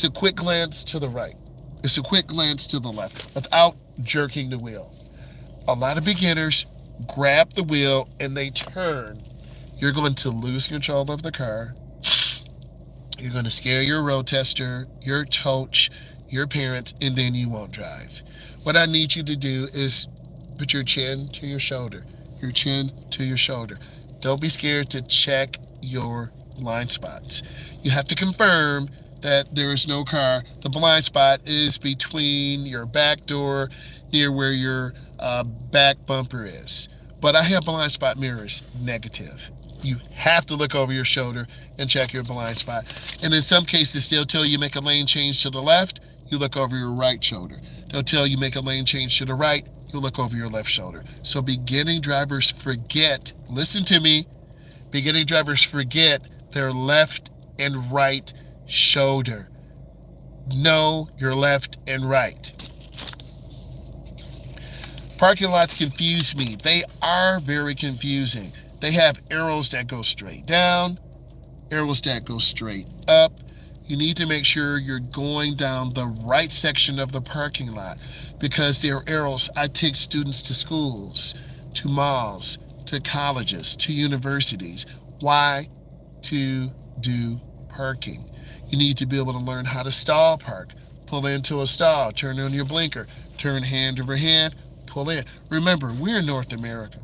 It's a quick glance to the right. It's a quick glance to the left without jerking the wheel. A lot of beginners grab the wheel and they turn. You're going to lose control of the car. You're going to scare your road tester, your coach, your parents, and then you won't drive. What I need you to do is put your chin to your shoulder, your chin to your shoulder. Don't be scared to check your blind spots. You have to confirm that there is no car. The blind spot is between your back door near where your back bumper is. But I have blind spot mirrors, negative. You have to look over your shoulder and check your blind spot. And in some cases, they'll tell you make a lane change to the left, you look over your right shoulder. They'll tell you make a lane change to the right, you look over your left shoulder. So beginning drivers forget, listen to me, beginning drivers forget their left and right shoulder. Know your left and right. Parking lots confuse me. They are very confusing. They have arrows that go straight down, arrows that go straight up. You need to make sure you're going down the right section of the parking lot because there are arrows. I take students to schools, to malls, to colleges, to universities. Why? To do parking. You need to be able to learn how to stall park. Pull into a stall, turn on your blinker, turn hand over hand, pull in. Remember, we're in North America.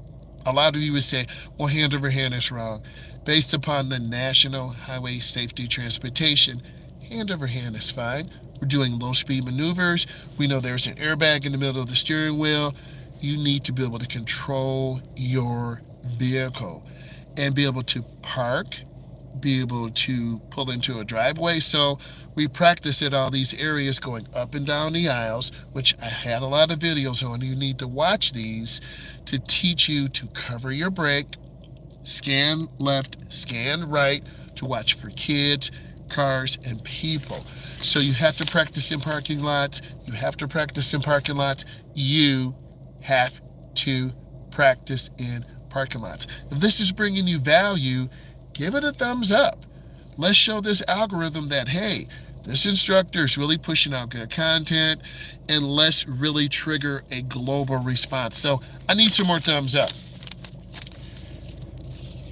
A lot of you would say, well, hand over hand is wrong. Based upon the National Highway Safety Transportation, hand over hand is fine. We're doing low speed maneuvers. We know there's an airbag in the middle of the steering wheel. You need to be able to control your vehicle and be able to park, be able to pull into a driveway. So we practice at all these areas going up and down the aisles, which I had a lot of videos on. You need to watch these to teach you to cover your brake, scan left, scan right, to watch for kids, cars, and people. So you have to practice in parking lots. You have to practice in parking lots. You have to practice in parking lots. If this is bringing you value, give it a thumbs up. Let's show this algorithm that, hey, this instructor is really pushing out good content, and let's really trigger a global response. So I need some more thumbs up.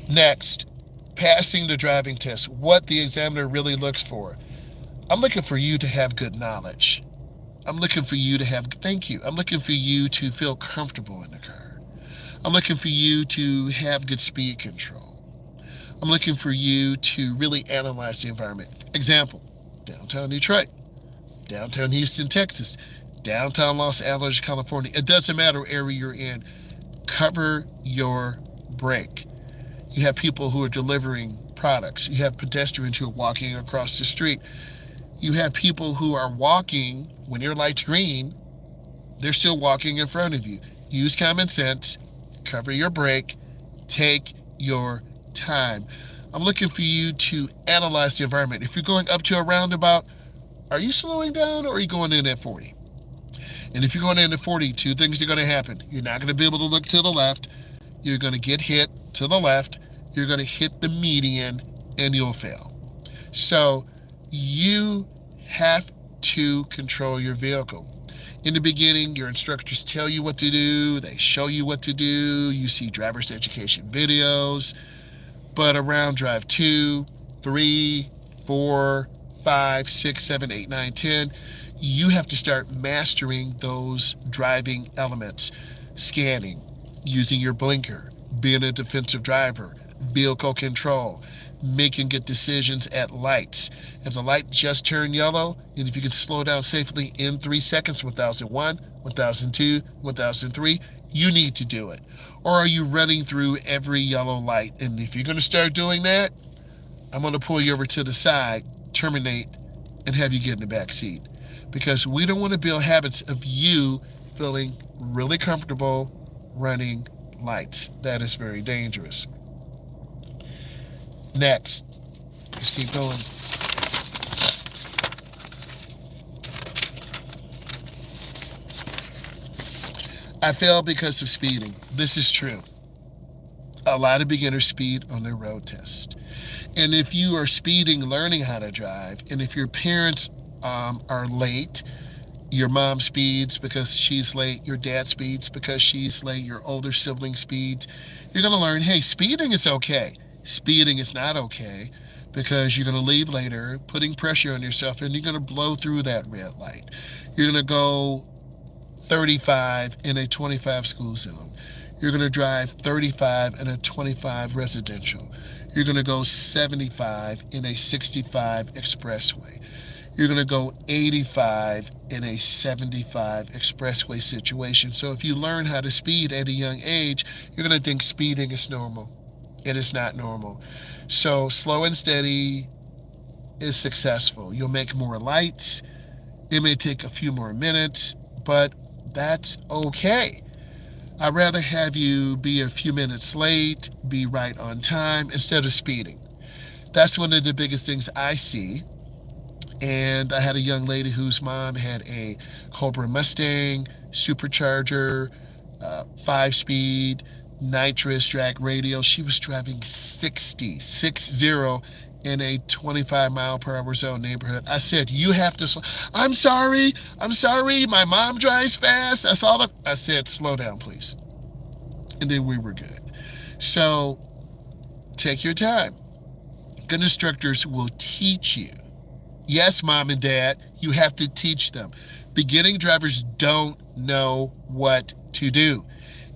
Next, passing the driving test. What the examiner really looks for. I'm looking for you to have good knowledge. I'm looking for you to have, thank you. I'm looking for you to feel comfortable in the car. I'm looking for you to have good speed control. I'm looking for you to really analyze the environment. Example, downtown Detroit, downtown Houston, Texas, downtown Los Angeles, California. It doesn't matter what area you're in. Cover your brake. You have people who are delivering products. You have pedestrians who are walking across the street. You have people who are walking when your light's green. They're still walking in front of you. Use common sense. Cover your brake. Take your time. I'm looking for you to analyze the environment. If you're going up to a roundabout, are you slowing down or are you going in at 40? And if you're going in at 40, two things are going to happen. You're not going to be able to look to the left. You're going to get hit to the left. You're going to hit the median and you'll fail. So you have to control your vehicle. In the beginning, your instructors tell you what to do. They show you what to do. You see driver's education videos. But around drive 2, 3, 4, 5, 6, 7, 8, 9, 10, you have to start mastering those driving elements. Scanning, using your blinker, being a defensive driver, vehicle control, making good decisions at lights. If the light just turned yellow, and if you can slow down safely in 3 seconds, 1001, 1002, 1003, you need to do it. Or are you running through every yellow light? And if you're going to start doing that, I'm going to pull you over to the side, terminate, and have you get in the back seat. Because we don't want to build habits of you feeling really comfortable running lights. That is very dangerous. Next, let's keep going. I fail because of speeding. This is true. A lot of beginners speed on their road test. And if you are speeding, learning how to drive, and if your parents are late. Your mom speeds because she's late. Your dad speeds because she's late. Your older sibling speeds. You're going to learn, hey, speeding is okay. Speeding is not okay because you're going to leave later, putting pressure on yourself, and you're going to blow through that red light. You're going to go 35 in a 25 school zone. You're going to drive 35 in a 25 residential. You're going to go 75 in a 65 expressway. You're going to go 85 in a 75 expressway situation. So if you learn how to speed at a young age, you're going to think speeding is normal. It is not normal. So slow and steady is successful. You'll make more lights. It may take a few more minutes, but that's okay. I'd rather have you be a few minutes late, be right on time, instead of speeding. That's one of the biggest things I see. And I had a young lady whose mom had a Cobra Mustang, supercharger, 5-speed, nitrous drag radial. She was driving 60 in a 25 mile per hour zone neighborhood. I said, you have to slow. I'm sorry. My mom drives fast. That's all. I said, slow down, please. And then we were good. So take your time. Good instructors will teach you. Yes, mom and dad, you have to teach them. Beginning drivers don't know what to do.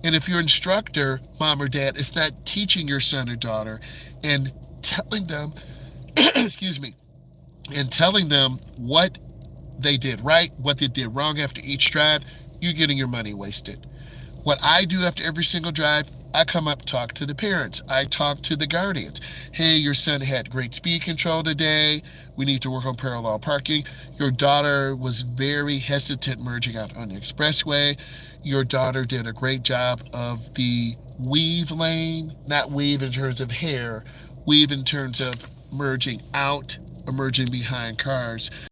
And if your instructor, mom or dad, is not teaching your son or daughter and telling them, excuse me, and telling them what they did right, what they did wrong after each drive, you're getting your money wasted. What I do after every single drive, I come up, talk to the parents. I talk to the guardians. Hey, your son had great speed control today. We need to work on parallel parking. Your daughter was very hesitant merging out on the expressway. Your daughter did a great job of the weave lane, not weave in terms of hair, weave in terms of merging out, emerging behind cars.